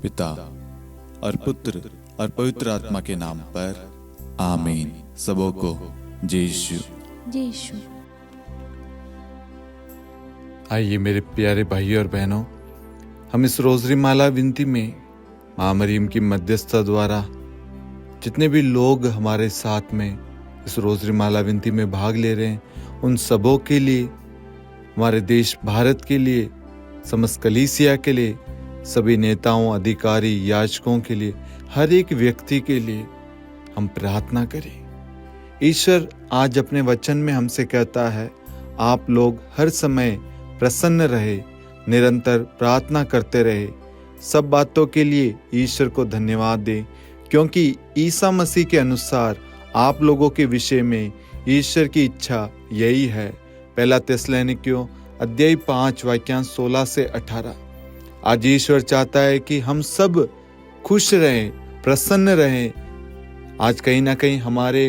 पिता और पुत्र और पवित्र आत्मा के नाम पर आमीन। सबों को जय यीशु। जय यीशु। आइए मेरे प्यारे भाइयों और बहनों, हम इस रोजरी माला विनती में माँ मरियम की मध्यस्थता द्वारा जितने भी लोग हमारे साथ में इस रोजरी माला विनती में भाग ले रहे हैं, उन सबों के लिए, हमारे देश भारत के लिए, समस्त कलीसिया के लिए, सभी नेताओं, अधिकारी, याजकों के लिए, हर एक व्यक्ति के लिए हम प्रार्थना करें। ईश्वर आज अपने वचन में हमसे कहता है, आप लोग हर समय प्रसन्न रहे, निरंतर प्रार्थना करते रहे। सब बातों के लिए ईश्वर को धन्यवाद दें, क्योंकि ईसा मसीह के अनुसार आप लोगों के विषय में ईश्वर की इच्छा यही है। पहला थिस्सलुनीकियों अध्याय 5 वाक्यांश 16 से 18। आज ईश्वर चाहता है कि हम सब खुश रहें, प्रसन्न रहें। आज कहीं ना कहीं हमारे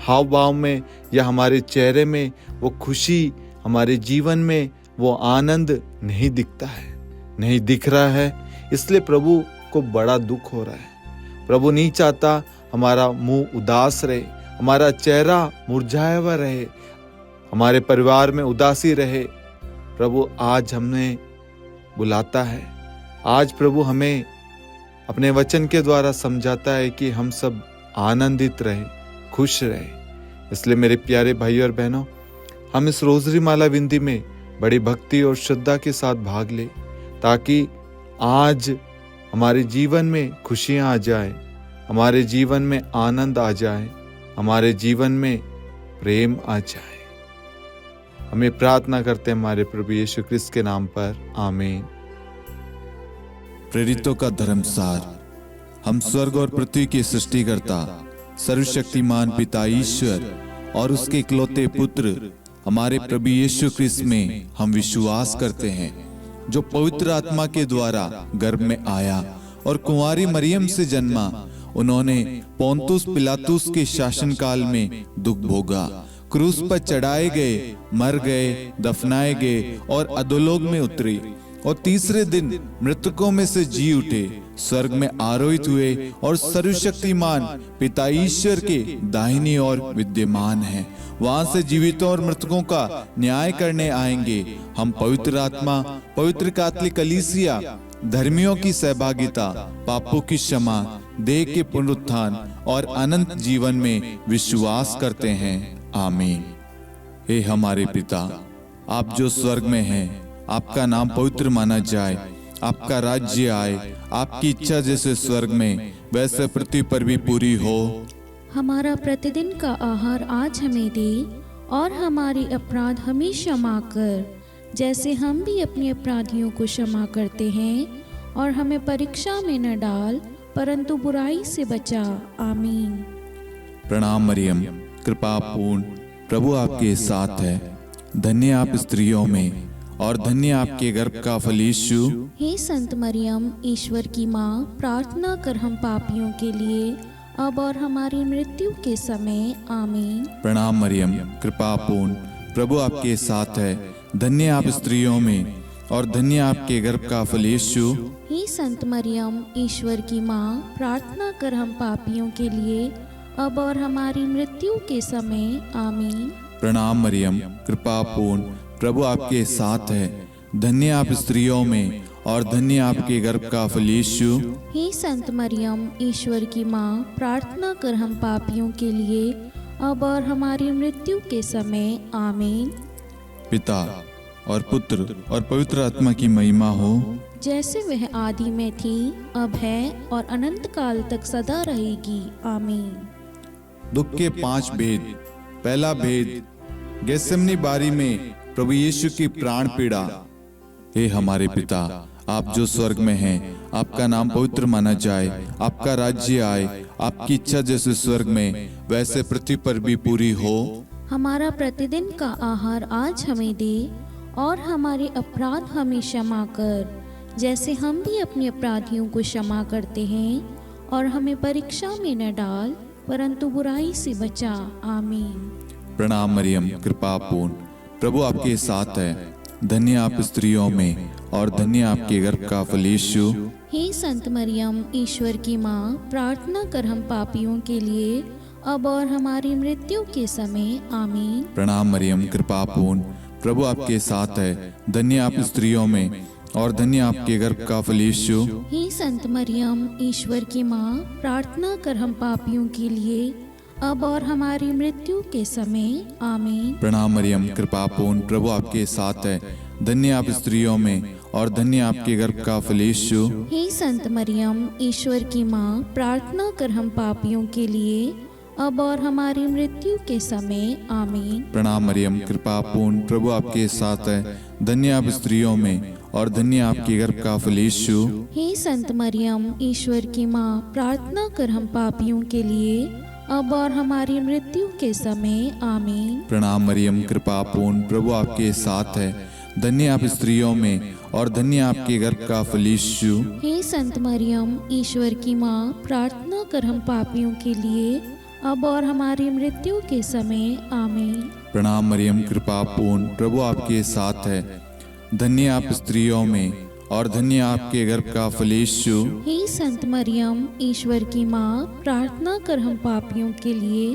हाव भाव में या हमारे चेहरे में वो खुशी, हमारे जीवन में वो आनंद नहीं दिखता है, नहीं दिख रहा है। इसलिए प्रभु को बड़ा दुख हो रहा है। प्रभु नहीं चाहता हमारा मुंह उदास रहे, हमारा चेहरा मुरझाया हुआ रहे, हमारे परिवार में उदासी रहे। प्रभु आज हमें बुलाता है। आज प्रभु हमें अपने वचन के द्वारा समझाता है कि हम सब आनंदित रहे, खुश रहे। इसलिए मेरे प्यारे भाइयों और बहनों, हम इस रोजरी माला विनती में बड़ी भक्ति और श्रद्धा के साथ भाग ले, ताकि आज हमारे जीवन में खुशियां आ जाए, हमारे जीवन में आनंद आ जाए, हमारे जीवन में प्रेम आ जाए। हमें प्रार्थना करते हैं हमारे प्रभु यीशु ख्रिस्त के नाम पर, आमीन। प्रेरितों का धर्मसार। हम स्वर्ग और पृथ्वी के सृष्टिकर्ता सर्वशक्तिमान पिता ईश्वर और उसके इकलौते पुत्र हमारे प्रभु यीशु ख्रिस्त में हम विश्वास करते हैं, जो पवित्र आत्मा के द्वारा गर्भ में आया और कुंवारी मरियम से जन्मा। उन्होंने पोंतुस पिलातुस के शासनकाल में दुख भोगा, क्रूस पर चढ़ाए गए, मर गए, दफनाए गए और अधोलोक में उतरे, और तीसरे दिन मृतकों में से जी उठे, स्वर्ग में आरोहित हुए और सर्वशक्तिमान पिता ईश्वर के दाहिनी ओर विद्यमान हैं। वहां से जीवितों और मृतकों का न्याय करने आएंगे। हम पवित्र आत्मा, पवित्र कैथोलिक कलीसिया, धर्मियों की सहभागिता, पापों की क्षमा, देह के पुनरुत्थान और अनंत जीवन में विश्वास करते हैं, आमीन। हे हमारे पिता, आप जो स्वर्ग में हैं, आपका नाम पवित्र माना जाए, आपका राज्य आए, आपकी इच्छा जैसे स्वर्ग में वैसे पृथ्वी पर भी पूरी हो। हमारा प्रतिदिन का आहार आज हमें दे, और हमारे अपराध हमें क्षमा कर, जैसे हम भी अपने अपराधियों को क्षमा करते हैं, और हमें परीक्षा में न डाल, परंतु बुराई से बचा, आमीन। प्रणाम मरियम, कृपा पूर्ण, प्रभु आपके साथ है। धन्य आप स्त्रियों में और धन्य आपके गर्भ का फल यीशु। हे संत मरियम, ईश्वर की माँ, प्रार्थना कर हम पापियों के लिए, अब और हमारी मृत्यु के समय, आमीन। प्रणाम मरियम, कृपा पूर्ण, प्रभु आपके साथ है। धन्य आप स्त्रियों में और धन्य आपके गर्भ का फल यीशु। हे संत मरियम, ईश्वर की माँ, प्रार्थना कर हम पापियों के लिए, अब और हमारी मृत्यु के समय, आमीन। प्रणाम मरियम, कृपा पूर्ण, प्रभु आपके साथ है। धन्य आप स्त्रियों में और धन्य आपके गर्भ का फल यीशु। हे संत मरियम, ईश्वर की माँ, प्रार्थना कर हम पापियों के लिए, अब और हमारी मृत्यु के समय, आमीन। पिता और पुत्र और पवित्र आत्मा की महिमा हो, जैसे वह आदि में थी, अब है और अनंत काल तक सदा रहेगी, आमीन। दुख के 5 भेद। पहला भेद, गेत्सेमनी बारी में प्रभु यीशु की प्राण पीड़ा। हे हमारे पिता, आप जो स्वर्ग में हैं, आपका नाम पवित्र माना जाए, आपका राज्य आए, आपकी इच्छा जैसे स्वर्ग में वैसे पृथ्वी पर भी पूरी हो। हमारा प्रतिदिन का आहार आज हमें दे, और हमारे अपराध हमें क्षमा कर, जैसे हम भी अपने अपराधियों को क्षमा करते हैं, और हमें परीक्षा में न डाल, परंतु बुराई से बचा, आमीन। प्रणाम मरियम, कृपा पूर्ण, प्रभु आपके साथ है। धन्य आप स्त्रियों में और धन्य आपके गर्भ का फल यीशु। हे संत मरियम, ईश्वर की माँ, प्रार्थना कर हम पापियों के लिए अब और हमारी मृत्यु के समय आमीन। प्रणाम मरियम, कृपा पूर्ण, प्रभु आपके साथ है। धन्य आप स्त्रियों में और धन्य आपके गर्भ का फल यीशु। हे संत मरियम, ईश्वर की माँ, प्रार्थना कर हम पापियों के लिए अब और हमारी मृत्यु के समय आमीन। प्रणाम मरियम, कृपा पूर्ण, प्रभु आपके साथ है। धन्य आप स्त्रियों में और धन्य आपके गर्भ का फल यीशु। हे संत मरियम, ईश्वर की माँ, प्रार्थना कर हम पापियों के लिए अब और हमारी मृत्यु के समय आमीन। प्रणाम मरियम, कृपा पूर्ण, प्रभु आपके साथ है। धन्य आप स्त्रियों में और धन्य आपके गर्भ का फल यीशु। हे संत मरियम, ईश्वर की माँ, प्रार्थना कर हम पापियों के लिए अब और हमारी मृत्यु के समय आमीन। प्रणाम मरियम, कृपा पूर्ण, प्रभु आपके साथ है। धन्य आप स्त्रियों में और धन्य आपके गर्भ का फल यीशु। हे संत मरियम, ईश्वर की माँ, प्रार्थना कर हम पापियों के लिए अब और हमारी मृत्यु के समय आमीन। प्रणाम मरियम, कृपा पूर्ण, प्रभु आपके साथ है। धन्य आप स्त्रियों में और धन्य आपके गर्भ का फल यीशु। हे संत मरियम, ईश्वर की माँ, प्रार्थना कर हम पापियों के लिए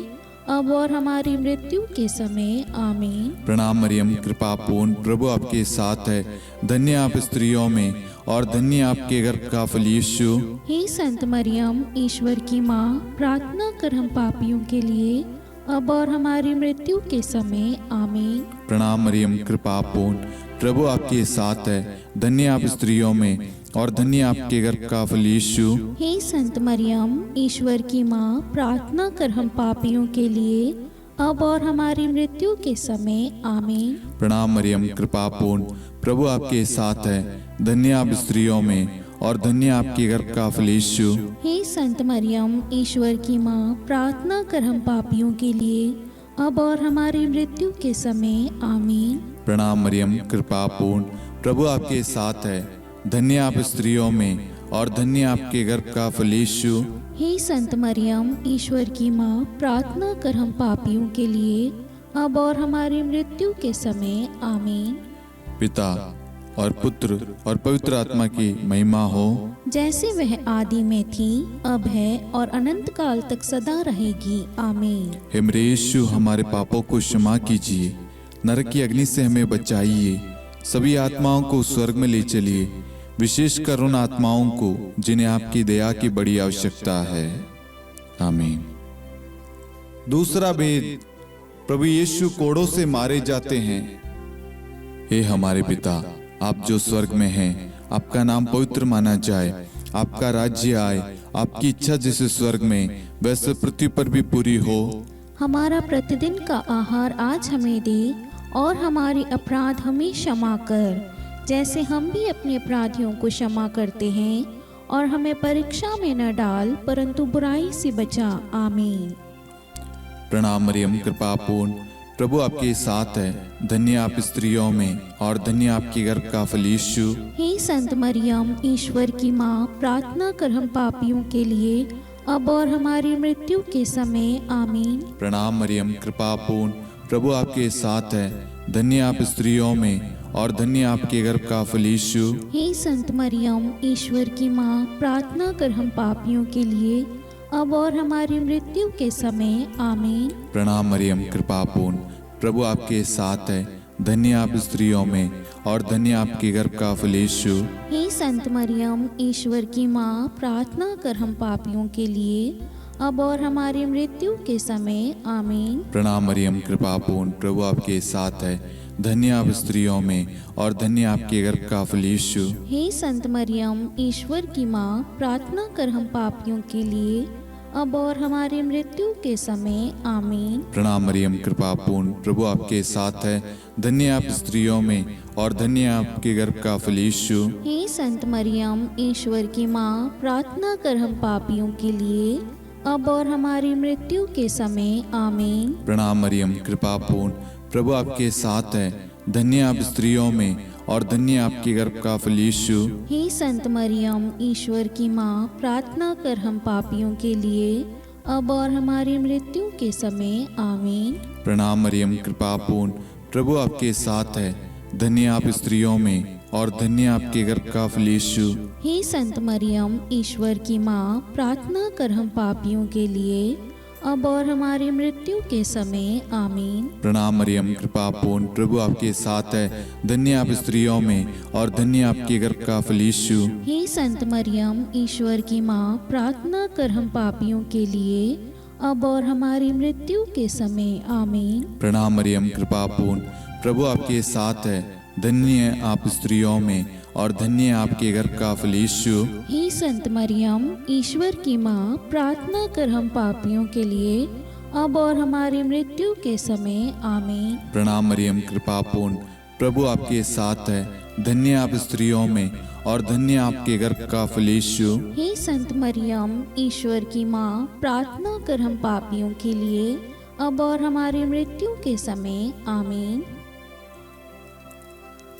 अब और हमारी मृत्यु के समय आमीन। प्रणाम मरियम, कृपा पूर्ण, प्रभु आपके साथ है। धन्य आप स्त्रियों में और धन्य आपके गर्भ का फल यीशु। हे संत मरियम, ईश्वर की माँ, प्रार्थना कर हम पापियों के लिए अब और हमारी मृत्यु के समय आमीन। प्रणाम मरियम, कृपा पूर्ण, प्रभु आपके साथ है। धन्य आप स्त्रियों में और धन्य आपके गर्भ का फल यीशु। हे संत मरियम, ईश्वर की माँ, प्रार्थना कर हम पापियों के लिए अब और हमारी मृत्यु के समय आमीन। प्रणाम मरियम, कृपा पूर्ण, प्रभु आपके साथ है। धन्य आप स्त्रियों में और धन्य आपके गर्भ का फल यीशु। हे संत मरियम, ईश्वर की माँ, प्रार्थना कर हम पापियों के लिए अब और हमारी मृत्यु के समय आमीन। प्रणाम मरियम, कृपा पूर्ण, प्रभु आपके साथ है। धन्य आप स्त्रियों में और धन्य आपके गर्भ का फल यीशु। हे संत मरियम, ईश्वर की माँ, प्रार्थना कर हम पापियों के लिए अब और हमारी मृत्यु के समय आमीन। पिता और पुत्र और पवित्र आत्मा की महिमा हो, जैसे वह आदि में थी, अब है और अनंत काल तक सदा रहेगी आमीन। हे मेरे यीशु, हमारे पापों को क्षमा कीजिए, नरक की अग्नि से हमें बचाइए, सभी आत्माओं को स्वर्ग में ले चलिए, विशेषकर उन आत्माओं को जिन्हें आपकी दया की बड़ी आवश्यकता है। आमीन। दूसरा भेद, प्रभु यीशु कोड़ों से मारे जाते हैं। हे हमारे पिता, आप जो स्वर्ग में हैं, आपका नाम पवित्र माना जाए, आपका राज्य आए, आपकी इच्छा जैसे स्वर्ग में वैसे पृथ्वी पर भी पूरी हो। हमारा प्रतिदिन का आहार आज हमें दे और हमारे अपराध हमें क्षमा कर, जैसे हम भी अपने अपराधियों को क्षमा करते हैं, और हमें परीक्षा में न डाल परंतु बुराई से बचा आमीन। प्रणाम मरियम, कृपा पूर्ण, प्रभु आपके साथ है। धन्य आप स्त्रियों में और धन्य आपके गर्भ का फल यीशु। हे संत मरियम, ईश्वर की माँ, प्रार्थना कर हम पापियों के लिए अब और हमारी मृत्यु के समय आमीन। प्रणाम मरियम, कृपा पूर्ण, प्रभु आपके साथ है। धन्य आप स्त्रियों में और धन्य आपके गर्भ का फल यीशु। हे संत मरियम, ईश्वर की माँ, प्रार्थना कर हम पापियों के लिए अब और हमारी मृत्यु के समय आमीन। प्रणाम मरियम, कृपा पूर्ण, प्रभु आपके साथ है। धन्य आप स्त्रियों में और धन्य आपके गर्भ का फल यीशु। हे संत मरियम, ईश्वर की माँ, प्रार्थना कर हम पापियों के लिए अब और हमारी मृत्यु के समय आमीन। प्रणाम मरियम, कृपा पूर्ण, प्रभु आपके साथ है। धन्य आप स्त्रियों में और धन्य आपके गर्भ का फल यीशु। हे संत मरियम, ईश्वर की माँ, प्रार्थना कर हम पापियों के लिए अब और हमारी मृत्यु के समय आमीन। प्रणाम मरियम, कृपा पूर्ण, प्रभु आपके साथ है। धन्य आप स्त्रियों में और धन्य आपके गर्भ का फल यीशु। हे संत मरियम, ईश्वर की माँ, प्रार्थना कर हम पापियों के लिए अब और हमारी मृत्यु के समय आमीन। प्रणाम मरियम, कृपा पूर्ण, प्रभु आपके साथ है। धन्य आप स्त्रियों में और धन्य आपके गर्भ का फल यीशु। हे संत मरियम, ईश्वर की माँ, प्रार्थना कर हम पापियों के लिए अब और हमारी मृत्यु के समय आमीन। प्रणाम मरियम, कृपा पूर्ण, प्रभु आपके साथ है। धन्य आप स्त्रियों में और धन्य आपके गर्भ का फल यीशु। हे संत मरियम, ईश्वर की माँ, प्रार्थना कर हम पापियों के लिए, अब और हमारी मृत्यु के समय। आमीन। प्रणाम मरियम, कृपा पूर्ण, प्रभु आपके साथ है। धन्य आप स्त्रियों में और धन्य आपके गर्भ का फल यीशु। हे संत मरियम, ईश्वर की माँ, प्रार्थना कर हम पापियों के लिए, अब और हमारी मृत्यु के समय। आमीन। प्रणाम मरियम, कृपा पूर्ण, प्रभु आपके साथ है। धन्य आप स्त्रियों में और धन्य आपके गर्भ का फल यीशु। हे संत मरियम, ईश्वर की माँ, प्रार्थना कर हम पापियों के लिए, अब और हमारी मृत्यु के समय। आमीन। प्रणाम मरियम, कृपा पूर्ण, प्रभु आपके साथ है। धन्य आप स्त्रियों में और धन्य आपके गर्भ का फल यीशु। हे संत मरियम, ईश्वर की माँ, प्रार्थना कर हम पापियों के लिए, अब और हमारी मृत्यु के समय। आमीन।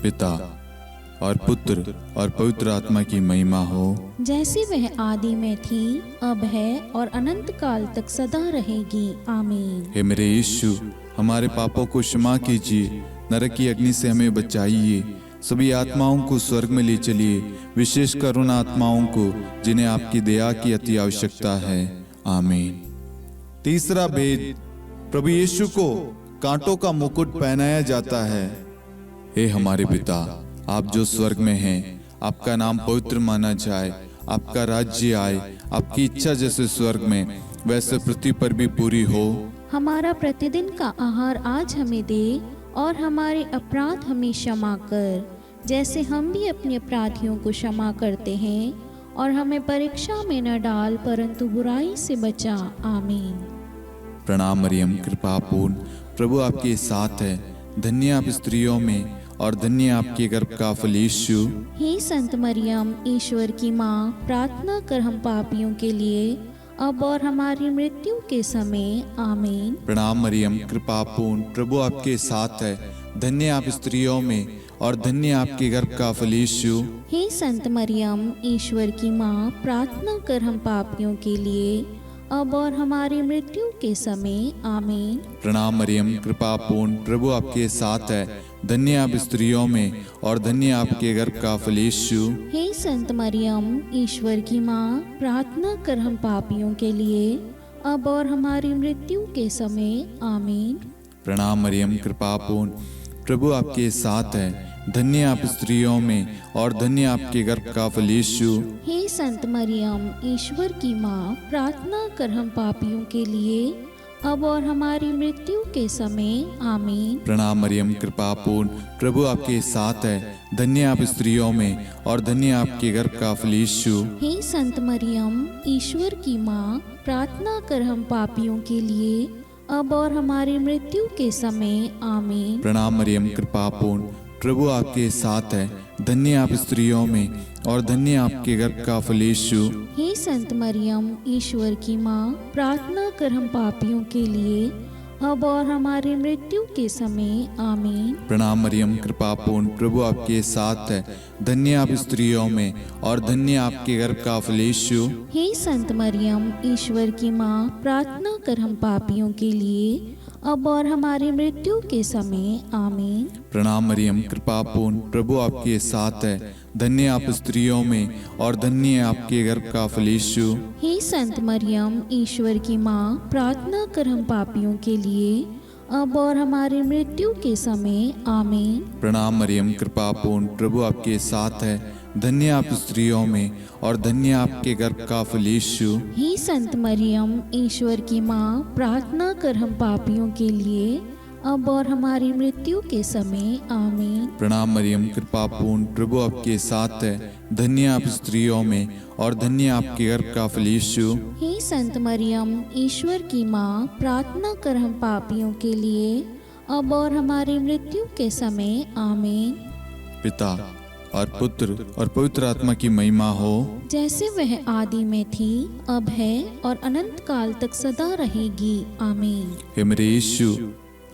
पिता और पुत्र और पवित्र आत्मा की महिमा हो, जैसे वह आदि में थी, अब है और अनंत काल तक सदा रहेगी। आमीन। हे मेरे यीशु, हमारे पापों को क्षमा कीजिए, नरक की अग्नि से हमें बचाइए, सभी आत्माओं को स्वर्ग में ले चलिए, विशेषकर उन आत्माओं को जिन्हें आपकी दया की अति आवश्यकता है। आमीन। तीसरा भेद, प्रभु यीशु को कांटों का मुकुट पहनाया जाता है। हे हमारे पिता, आप जो स्वर्ग में हैं, आपका नाम पवित्र माना जाए, आपका राज्य आए, आपकी इच्छा जैसे स्वर्ग में वैसे पृथ्वी पर भी पूरी हो। हमारा प्रतिदिन का आहार आज हमें दे, और हमारे अपराध हमें क्षमा कर, जैसे हम भी अपने अपराधियों को क्षमा करते हैं, और हमें परीक्षा में न डाल, परंतु बुराई से बचा। आमीन। प्रणाम मरियम, कृपा पूर्ण, प्रभु आपके साथ है। धन्य आप स्त्रियों में और धन्य आपके गर्भ का फल यीशु। हे संत मरियम, ईश्वर की माँ, प्रार्थना कर हम पापियों के लिए, अब और हमारी मृत्यु के समय। आमीन। प्रणाम मरियम, कृपा पूर्ण, प्रभु आपके साथ है। धन्य आप स्त्रियों में और धन्य आपके गर्भ का फल यीशु। हे संत मरियम, ईश्वर की माँ, प्रार्थना कर हम पापियों के लिए, अब और हमारी मृत्यु के समय। आमीन। प्रणाम मरियम, कृपा पूर्ण, प्रभु आपके साथ है। धन्य आप स्त्रियों में और धन्य आपके गर्भ का फल यीशु। हे संत मरियम, ईश्वर की माँ, प्रार्थना कर हम पापियों के लिए, अब और हमारी मृत्यु के समय। आमीन। प्रणाम मरियम, कृपा पूर्ण, प्रभु आपके साथ है। धन्य आप स्त्रियों में और धन्य आपके गर्भ का फल यीशु। हे संत मरियम, ईश्वर की माँ, प्रार्थना कर हम पापियों के लिए, अब और हमारी मृत्यु के समय। आमीन। प्रणाम मरियम, कृपा पूर्ण, प्रभु आपके साथ है। धन्य आप स्त्रियों में और धन्य आपके गर्भ का फल यीशु। हे संत मरियम, ईश्वर की माँ, प्रार्थना कर हम पापियों के लिए, अब और हमारी मृत्यु के समय। आमीन। प्रणाम मरियम, कृपा पूर्ण, प्रभु आपके साथ है। धन्य आप स्त्रियों में और धन्य आपके गर्भ का फल यीशु। हे संत मरियम, ईश्वर की माँ, प्रार्थना कर हम पापियों के लिए, अब और हमारी मृत्यु के समय। आमीन। प्रणाम मरियम, कृपा पूर्ण, प्रभु आपके साथ है। धन्य आप स्त्रियों में और धन्य आपके गर्भ का फल यीशु। हे संत मरियम, ईश्वर की माँ, प्रार्थना कर हम पापियों के लिए, अब और हमारी मृत्यु के समय। आमीन। प्रणाम मरियम, कृपा पूर्ण, प्रभु आपके साथ है। धन्य आप स्त्रियों में और धन्य आपके गर्भ का फल यीशु। हे संत मरियम, ईश्वर की माँ, प्रार्थना कर हम पापियों के लिए, अब और हमारी मृत्यु के समय। आमीन। प्रणाम मरियम, कृपा पूर्ण, प्रभु आपके साथ है। धन्य आप स्त्रियों में और धन्य आपके गर्भ का फल यीशु। हे संत मरियम, ईश्वर की माँ, प्रार्थना कर हम पापियों के लिए, अब और हमारी मृत्यु के समय। आमीन। प्रणाम मरियम, कृपा पूर्ण, प्रभु आपके साथ है। धन्य आप स्त्रियों में और धन्य आपके गर्भ का फल यीशु। हे संत मरियम, ईश्वर की माँ, प्रार्थना कर हम पापियों के लिए, अब और हमारी मृत्यु के समय। आमीन। पिता और पुत्र और पवित्र आत्मा की महिमा हो, जैसे वह आदि में थी, अब है और अनंत काल तक सदा रहेगी। आमीन। हे मेरे यीशु,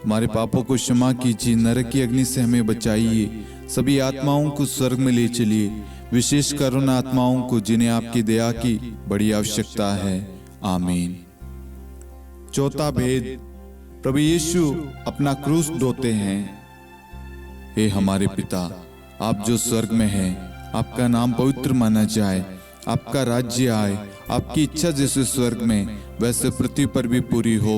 हमारे पापों को क्षमा कीजिए, नरक की अग्नि से हमें बचाइए, सभी आत्माओं को स्वर्ग में ले चलिए, विशेषकर उन आत्माओं को जिन्हें आपकी दया की बड़ी आवश्यकता है। आमीन। चौथा भेद, प्रभु यीशु अपना क्रूस ढोते हैं। हे हमारे पिता, आप जो स्वर्ग में हैं, आपका नाम पवित्र माना जाए, आपका राज्य आए, आपकी इच्छा जैसे स्वर्ग में वैसे पृथ्वी पर भी पूरी हो।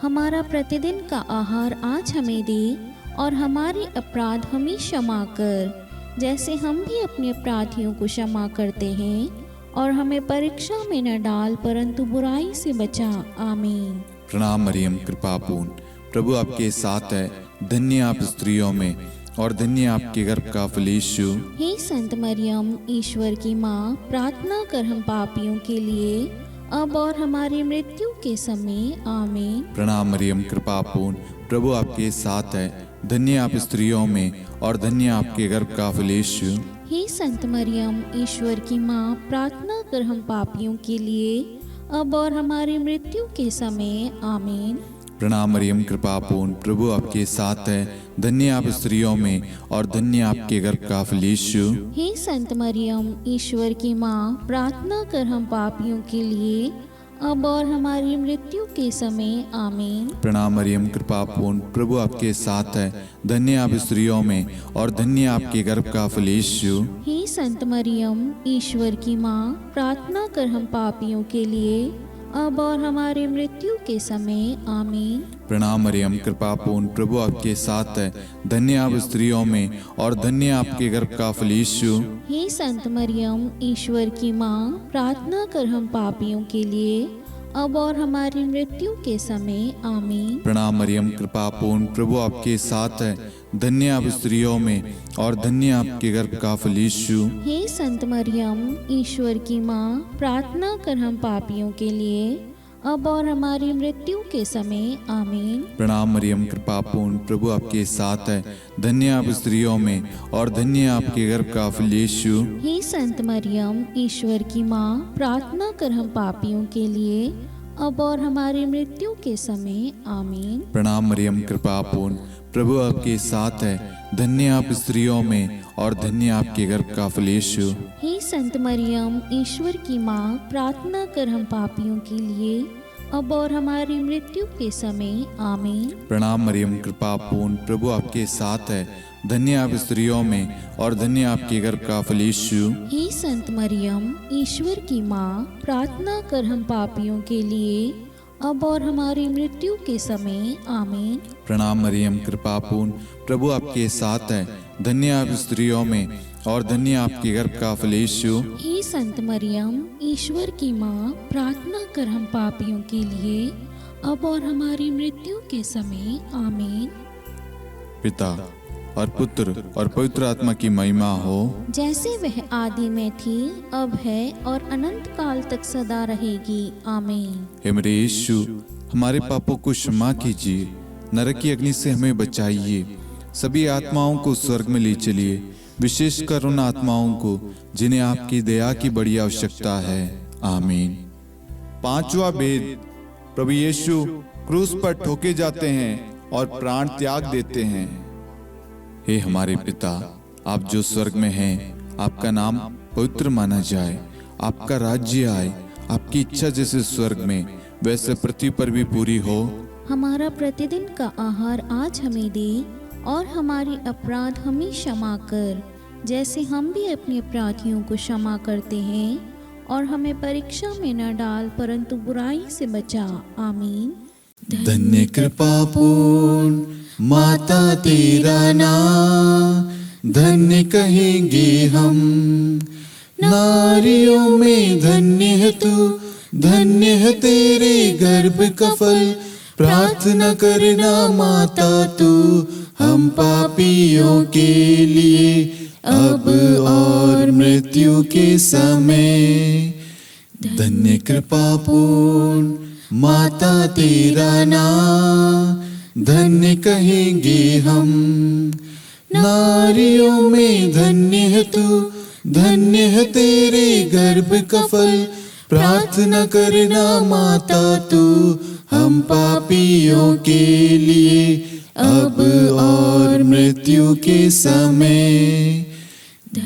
हमारा प्रतिदिन का आहार आज हमें दे, और हमारे अपराध हमें क्षमा कर, जैसे हम भी अपने अपराधियों को क्षमा करते हैं, और हमें परीक्षा में न डाल परंतु बुराई से बचा। आमीन। प्रणाम मरियम, कृपा पूर्ण, प्रभु आपके साथ है, धन्य आप स्त्रियों में और धन्य आपके गर्भ का फल यीशु। हे संत मरियम, ईश्वर की माँ, प्रार्थना कर हम पापियों के लिए, अब और हमारी मृत्यु के समय। आमीन। प्रणाम मरियम, कृपा पूर्ण, प्रभु आपके साथ है, धन्य आप स्त्रियों में और धन्य आपके गर्भ का फल यीशु। हे संत मरियम, ईश्वर की माँ, प्रार्थना कर हम पापियों के लिए, अब और हमारी मृत्यु के समय। आमीन। प्रणाम मरियम, कृपा पूर्ण, प्रभु आपके साथ है, धन्य आप स्त्रियों में और धन्य आपके गर्भ का फल यीशु। हे संत मरियम, ईश्वर की माँ, प्रार्थना कर हम पापियों के लिए, अब और हमारी मृत्यु के समय। आमीन। प्रणाम मरियम, कृपा पूर्ण, प्रभु आपके साथ है, धन्य आप स्त्रियों में और धन्य आपके गर्भ का फल यीशु। हे संत मरियम, ईश्वर की माँ, प्रार्थना कर हम पापियों के लिए, अब और हमारी मृत्यु के समय। आमीन। प्रणाम मरियम, कृपा पूर्ण, प्रभु आपके साथ है, धन्य आप स्त्रियों में और धन्य आपके गर्भ का फल यीशु। हे संत मरियम, ईश्वर की माँ, प्रार्थना कर हम पापियों के लिए, अब और हमारी मृत्यु के समय। आमीन। प्रणाम मरियम, कृपा पूर्ण, प्रभु आपके साथ है, धन्य आप स्त्रियों में और धन्य आपके गर्भ का फल यीशु। हे संत मरियम, ईश्वर की माँ, प्रार्थना कर हम पापियों के लिए, अब और हमारी मृत्यु के समय। आमीन। प्रणाम मरियम, कृपा पूर्ण, प्रभु आपके साथ है, धन्य आप स्त्रियों में और धन्य आपके गर्भ का फल यीशु। हे संत मरियम, ईश्वर की माँ, प्रार्थना कर हम पापियों के लिए, अब और हमारी मृत्यु के समय। आमीन। प्रणाम मरियम, कृपा पूर्ण, प्रभु आपके साथ है, धन्य आप स्त्रियों में और धन्य आपके गर्भ का फल यीशु। हे संत मरियम, ईश्वर की माँ, प्रार्थना कर हम पापियों के लिए, अब और हमारी मृत्यु के समय। आमीन। प्रणाम मरियम, कृपा पूर्ण, प्रभु आपके साथ है, धन्य आप स्त्रियों में और धन्य आपके गर्भ का फल यीशु। हे संत मरियम, ईश्वर की माँ, प्रार्थना कर हम पापियों के लिए, अब और हमारी मृत्यु के समय। आमीन। प्रणाम मरियम, कृपा पूर्ण, प्रभु आपके साथ है, धन्य आप स्त्रियों में और धन्य आपके गर्भ का फल यीशु। हे संत मरियम, ईश्वर की माँ, प्रार्थना कर हम पापियों के लिए, अब और हमारी मृत्यु के समय। आमीन। पिता और पुत्र और पवित्र आत्मा की महिमा हो, जैसे वह आदि में थी, अब है और अनंत काल तक सदा रहेगी। आमीन। हे मेरे यीशु, हमारे पापों को क्षमा कीजिए, नरक की अग्नि से हमें बचाइए, सभी आत्माओं को स्वर्ग में ले चलिए, विशेषकर उन आत्माओं को जिन्हें आपकी दया की बड़ी आवश्यकता है। आमीन। पांचवा भेद, प्रभु यीशु क्रूस पर ठोके जाते हैं और प्राण त्याग देते हैं। हे हमारे पिता, आप जो स्वर्ग में हैं, आपका नाम पवित्र माना जाए, आपका राज्य आए, आपकी इच्छा जैसे स्वर्ग में वैसे पृथ्वी पर भी पूरी हो। हमारा प्रतिदिन का आहार आज हमें दे, और हमारे अपराध हमें क्षमा कर, जैसे हम भी अपने अपराधियों को क्षमा करते हैं, और हमें परीक्षा में न डाल परंतु बुराई से बचा। आमीन। धन्य कृपा पूर्ण माता तेरा नाम, धन्य कहेंगे हम, नारियों में धन्य है तू, धन्य है तेरे गर्भ का फल। प्रार्थना करना माता तू हम पापियों के लिए, अब और मृत्यु के समय। धन्य कृपा पूर्ण माता तेरा नाम, धन्य कहेंगे हम, नारियों में धन्य है तू, धन्य है तेरे गर्भ का फल। प्रार्थना करना माता तू हम पापियों के लिए, अब और मृत्यु के समय।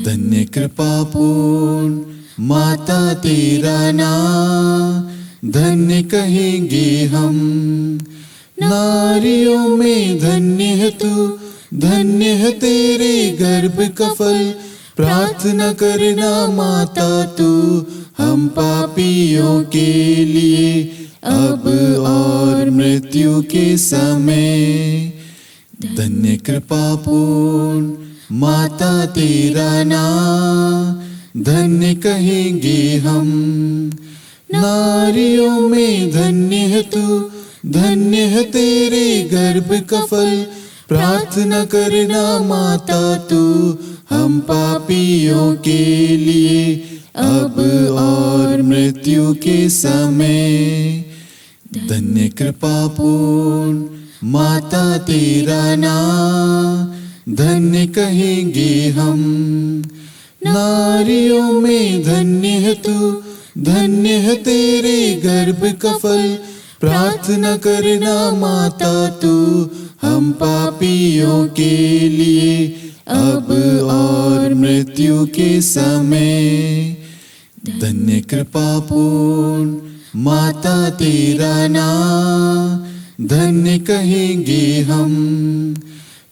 धन्य कृपा पूर्ण माता तेरा नाम, धन्य कहेंगे हम, नारियों में धन्य है तू, धन्य है तेरे गर्भ का फल। प्रार्थना करना माता तू हम पापियों के लिए, अब और मृत्यु के समय। धन्य कृपा पूर्ण माता तेरा नाम, धन्य कहेंगे हम। नारियों में धन्य है तू, धन्य है तेरे गर्भ का फल। प्रार्थना करना माता तू हम पापियों के लिए, अब और मृत्यु के समय। धन्य कृपा पूर्ण माता तेरा नाम, धन्य कहेंगे हम। नारियों में धन्य है तू, धन्य है तेरे गर्भ का फल। प्रार्थना करना माता तू हम पापियों के लिए, अब और मृत्यु के समय। धन्य कृपा पूर्ण माता तेरा नाम, धन्य कहेंगे हम।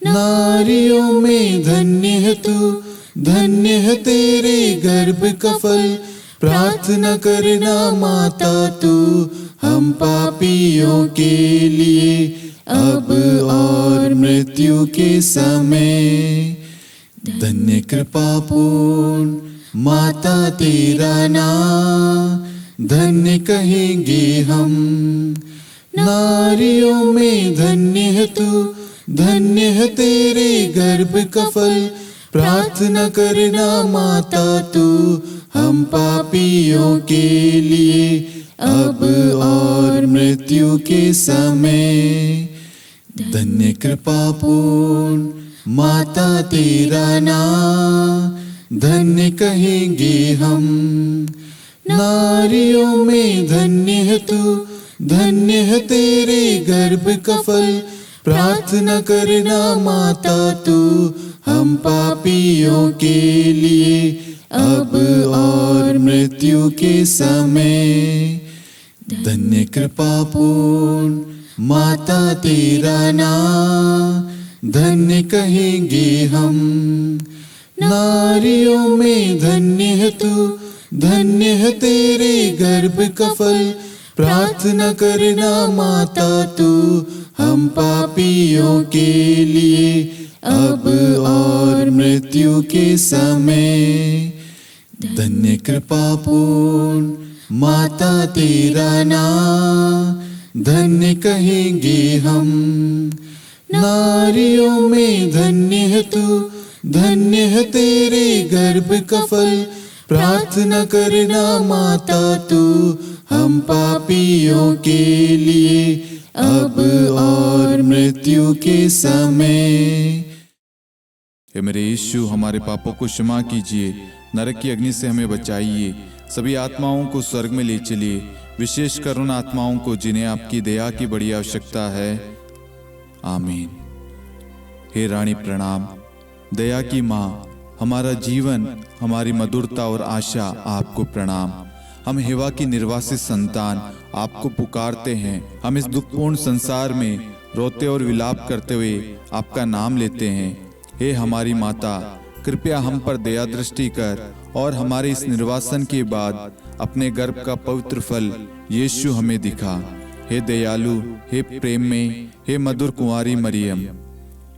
नारियों में धन्य है तू, धन्य है तेरे गर्भ का फल। प्रार्थना करना माता तू हम पापियों के लिए, अब और मृत्यु के समय। धन्य कृपा पूर्ण माता तेरा नाम, धन्य कहेंगे हम। नारियों में धन्य है तू, धन्य है तेरे गर्भ का फल। प्रार्थना करना माता तू हम पापियों के लिए, अब और मृत्यु के समय। धन्य कृपा पूर्ण माता तेरा नाम, धन्य कहेंगे हम। नारियों में धन्य है तू, धन्य है तेरे गर्भ का फल। प्रार्थना करना माता तू हम पापियों के लिए, अब और मृत्यु के समय। धन्य कृपा पूर्ण माता तेरा नाम, धन्य कहेंगे हम। नारियों में धन्य है तू, धन्य है तेरे गर्भ का फल। प्रार्थना करना माता तू हम पापियों के लिए, अब और मृत्यु के समय। धन्य कृपा पूर्ण माता तेरा नाम, धन्य कहेंगे हम। नारियों में धन्य है तू, धन्य है तेरे गर्भ का फल। प्रार्थना करना माता तू हम पापियों के लिए, अब और मृत्यु के समय। हे मेरे यीशु, हमारे पापों को क्षमा कीजिए, नरक की अग्नि से हमें बचाइए, सभी आत्माओं को स्वर्ग में ले चलिए, विशेषकर उन आत्माओं को जिन्हें आपकी दया की बड़ी आवश्यकता है। आमीन। हे रानी प्रणाम, दया की माँ, हमारा जीवन, हमारी मधुरता और आशा आपको प्रणाम। हम हेवा की निर्वासित संतान आपको पुकारते हैं। हम इस दुखपूर्ण संसार में रोते और विलाप करते हुए आपका नाम लेते हैं। हे हमारी माता, कृपया हम पर दया दृष्टि कर और हमारे इस निर्वासन के बाद अपने गर्भ का पवित्र फल यीशु हमें दिखा। हे दयालु, हे प्रेम में, हे मधुर कुंवारी मरियम,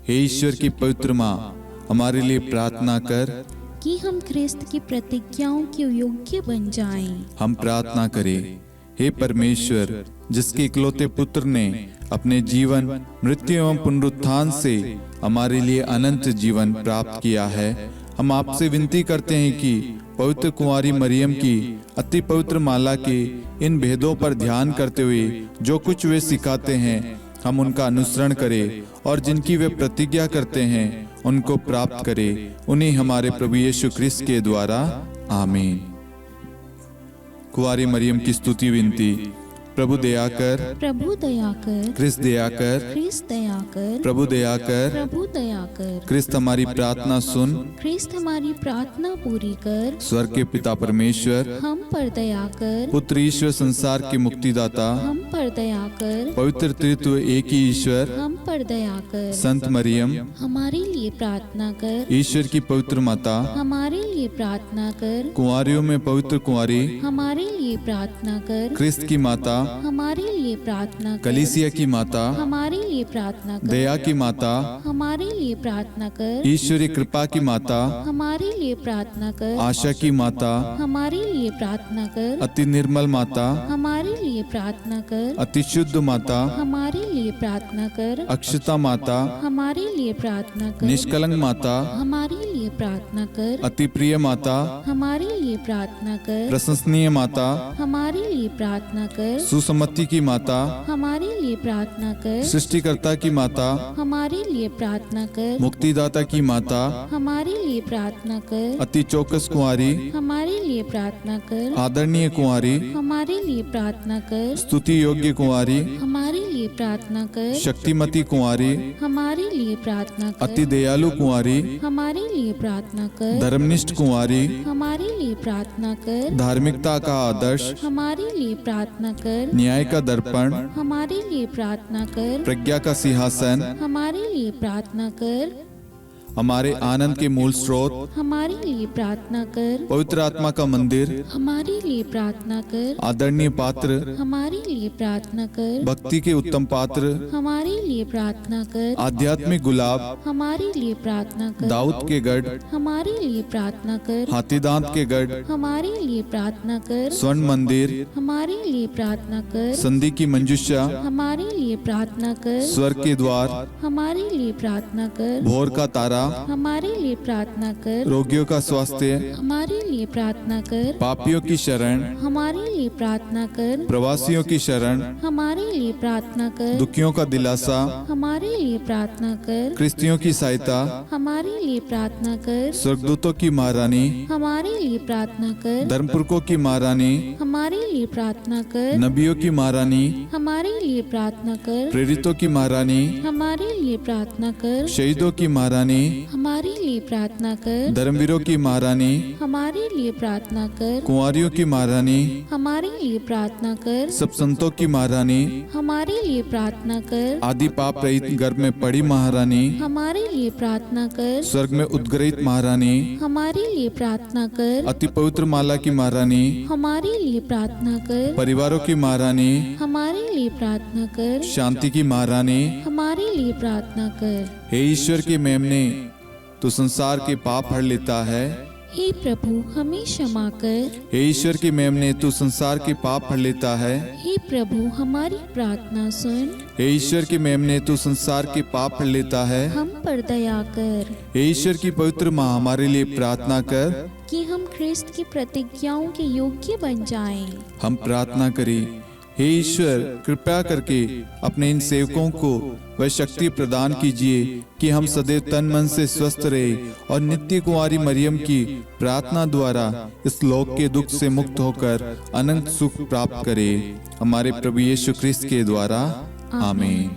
हे ईश्वर की पवित्र माँ, हमारे लिए प्रार्थना कर कि हम ख्रिस्त की प्रतिज्ञाओं के योग्य बन जाएं। हम प्रार्थना करें। हे परमेश्वर, जिसके इकलौते पुत्र ने अपने जीवन, मृत्यु एवं पुनरुत्थान से हमारे लिए अनंत जीवन प्राप्त किया है, हम आपसे विनती करते हैं कि पवित्र कुंवारी मरियम की अति पवित्र माला के इन भेदों पर ध्यान करते हुए जो कुछ वे सिखाते हैं, हम उनका अनुसरण करें और जिनकी वे प्रतिज्ञा करते हैं उनको प्राप्त करें। उन्हीं हमारे प्रभु यीशु ख्रिस्त के द्वारा। आमीन। कुंवारी मरियम की स्तुति विनती। प्रभु दया कर, प्रभु दया कर, ख्रिस्त दया कर, ख्रिस्त दया कर, प्रभु दया कर, प्रभु दया कर, ख्रिस्त हमारी प्रार्थना सुन, ख्रिस्त हमारी प्रार्थना पूरी कर, स्वर्ग के पिता परमेश्वर, हम पर दया कर, पुत्र ईश्वर संसार के मुक्तिदाता, हम पर दया कर, पवित्र त्रित्व एक ही ईश्वर, हम पर दया कर। संत मरियम, हमारे लिए प्रार्थना कर। ईश्वर की पवित्र माता, हमारे लिए प्रार्थना कर। कुंवारियों में पवित्र कुंवारी, हमारे लिए प्रार्थना कर। क्रिस्त की माता, हमारे लिए प्रार्थना कर। कलीसिया की माता, हमारे लिए प्रार्थना कर। दया की माता, हमारे लिए प्रार्थना कर। ईश्वरी कृपा की माता, हमारे लिए प्रार्थना कर। आशा की माता, हमारे लिए प्रार्थना कर। अति निर्मल माता, हमारे लिए प्रार्थना कर। अति शुद्ध माता, हमारे लिए प्रार्थना कर। अक्षता माता, हमारे लिए प्रार्थना कर। निष्कलंक माता, हमारे लिए प्रार्थना कर। अति प्रिय माता, हमारे लिए प्रार्थना कर। प्रशंसनीय माता, हमारे लिए प्रार्थना कर। सुसम्मति की माता, हमारे लिए प्रार्थना कर। सृष्टिकर्ता की माता, हमारे लिए प्रार्थना कर। मुक्तिदाता की माता, हमारे लिए प्रार्थना कर। अति चौकस कुंवारी, हमारे लिए प्रार्थना कर। आदरणीय कुंवारी, हमारे लिए प्रार्थना कर। स्तुति योग्य कुंवारी, हमारे लिए प्रार्थना कर। शक्तिमती कुंवारी, हमारे लिए प्रार्थना कर। अति दयालु कुंवारी, हमारे लिए प्रार्थना कर। धर्मनिष्ठ कुंवारी, हमारे लिए प्रार्थना कर। धार्मिकता का आदर्श, हमारे लिए प्रार्थना कर। न्याय का दर्पण, हमारे लिए प्रार्थना कर। प्रज्ञा का सिंहासन, हमारे लिए प्रार्थना कर। हमारे आनंद के मूल स्रोत, हमारे लिए प्रार्थना कर। पवित्र आत्मा का मंदिर, हमारे लिए प्रार्थना कर। आदरणीय पात्र, हमारे लिए प्रार्थना कर। भक्ति के उत्तम पात्र, हमारे लिए प्रार्थना कर। आध्यात्मिक गुलाब, हमारे लिए प्रार्थना कर। दाऊद के गढ़, हमारे लिए प्रार्थना कर। हाथीदांत के गढ़, हमारे लिए प्रार्थना कर। स्वर्ण मंदिर, हमारे लिए प्रार्थना कर। संधि की मंजुषा, हमारे लिए प्रार्थना कर। स्वर्ग के द्वार, हमारे लिए प्रार्थना कर। भोर का तारा, हमारे लिए प्रार्थना कर। रोगियों का स्वास्थ्य, हमारे लिए प्रार्थना कर। पापियों की शरण, हमारे लिए प्रार्थना कर। प्रवासियों की शरण, हमारे लिए प्रार्थना कर। दुखियों का दिलासा, हमारे लिए प्रार्थना कर। क्रिस्तियों की सहायता, हमारे लिए प्रार्थना कर। स्वर्गदूतों की महारानी, हमारे लिए प्रार्थना कर। धर्मपुरखों की महारानी, हमारे लिए प्रार्थना कर। नबियों की महारानी, हमारे लिए प्रार्थना कर। प्रेरितों की महारानी, हमारे लिए प्रार्थना कर। शहीदों की महारानी, हमारे लिए प्रार्थना कर। धर्मवीरों की महारानी, हमारे लिए प्रार्थना कर। कुंवारियों की महारानी, हमारे लिए प्रार्थना कर। सब संतों की महारानी, हमारे लिए प्रार्थना कर। आदि पाप रहित गर्भ में पड़ी महारानी, हमारे लिए प्रार्थना कर। स्वर्ग में उद्ग्रहित महारानी, हमारे लिए प्रार्थना कर। अति पवित्र माला की महारानी, हमारे लिए प्रार्थना कर। परिवारों की महारानी, हमारे लिए प्रार्थना कर। शांति की महारानी, हमारे लिए प्रार्थना कर। हे ईश्वर के मेमने, तू संसार के पाप हर लेता है। हे प्रभु हमें क्षमा कर। हे ईश्वर के मेमने, तू संसार के पाप हर लेता है। हे प्रभु हमारी प्रार्थना सुन। हे ईश्वर के मेमने, तू संसार के पाप हर लेता है। हम पर दया कर हे ईश्वर की पवित्र माँ, हमारे लिए प्रार्थना कर। कि हम ख्रिस्त की प्रतिज्ञाओं के योग्य बन जाएं। हम प्रार्थना करें। हे ईश्वर, कृपया करके अपने इन सेवकों को वह शक्ति प्रदान कीजिए कि हम सदैव तन मन से स्वस्थ रहे और नित्य कुंवारी मरियम की प्रार्थना द्वारा इस लोक के दुख से मुक्त होकर अनंत सुख प्राप्त करें। हमारे प्रभु यीशु ख्रिस्त के द्वारा, आमीन।